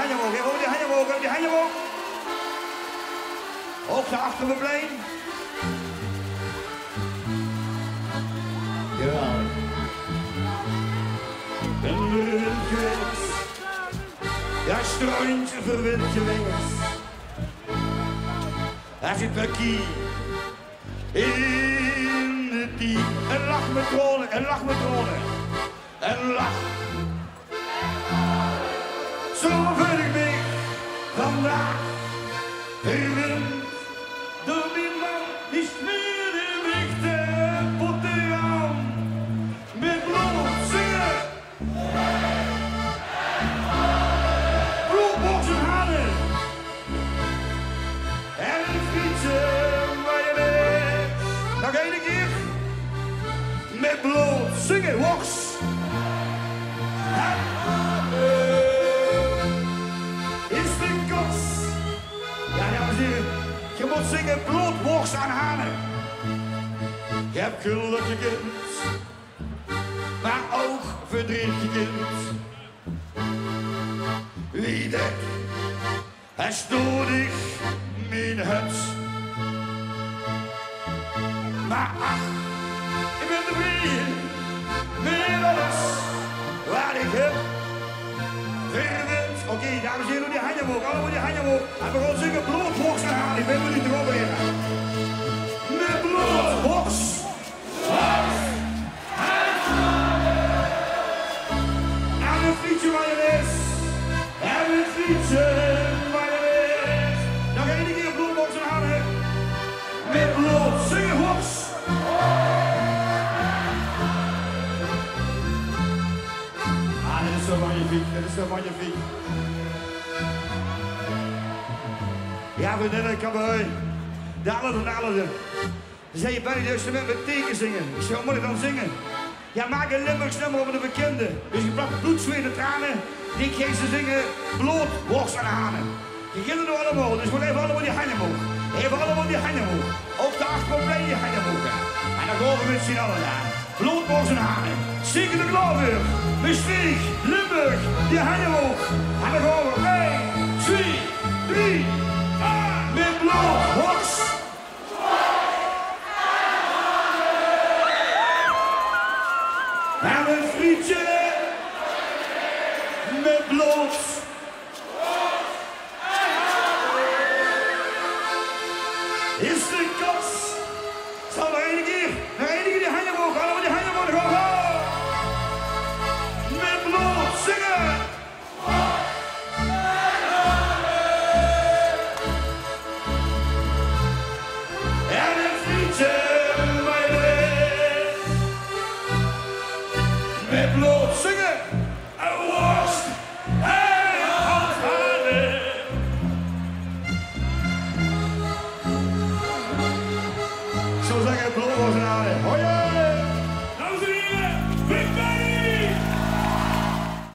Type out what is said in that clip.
handen omhoog. Even die handen omhoog, even die handen omhoog. Op de achterplein. Jawel. Ben verwend geweest. Ja, stroontje verwend geweest. Hij zit parkie in de diep. Een lachmatrone, een lachmatrone. Een lach. Zo vind ik me vandaag verwend door die man die smeerde ik de potten aan. Met bloed zingen. Bloedboksen halen. En een fietsen waar je bent. Nog één keer. Met bloed zingen, woks. Is de kots. Ja, dames en heren. Je moet zingen bloed, woks aan hanen. Je hebt geluk gekend. Maar ook verdriet gekend. Wie denkt, hij stoot ik mijn huts. Maar ach, ik ben tevreden met alles wat ik heb verwend. Oké, dames en heren, doe die handen omhoog, allemaal die handen omhoog. En we gaan zingen bloedbox aan. Ik ben benieuwd erover weer. Met bloedbox. En een fietsje waar je is. En een fietsje waar je is. Nog één keer bloedbox aan. Met bloed, zingen box. Dit is zo magnifiek, dit is zo magnifiek. Ja, vriendinnen, kom bij. Dalen. Ze zei je bij de instrument met teken zingen. Ik zei, wat moet ik dan zingen? Ja, maak een Limburgs nummer over de bekende. Dus je plakt bloed, zweet en tranen. Die ging ze zingen, bloed, worst en hanen. Die gillen door allemaal, dus we even allemaal die handen omhoog. Even allemaal die handen omhoog. Op de achterplein die handen omhoog. En dan gaan we met z'n allen daar. Bloed, worst en hanen. Steken de Klauwburg, Maastricht, Limburg, die handen omhoog. En dan gaan we 1, 2, 3, met bloed, worst. En een frietje met bloed. Is de kans. Zal nog één keer die handen omhoog. Allemaal die handen omhoog. Met bloed zingen. En een frietje met bloed zingen. En worst en handhanen. Zo zeggen bloed, worst en hanen. Hoi!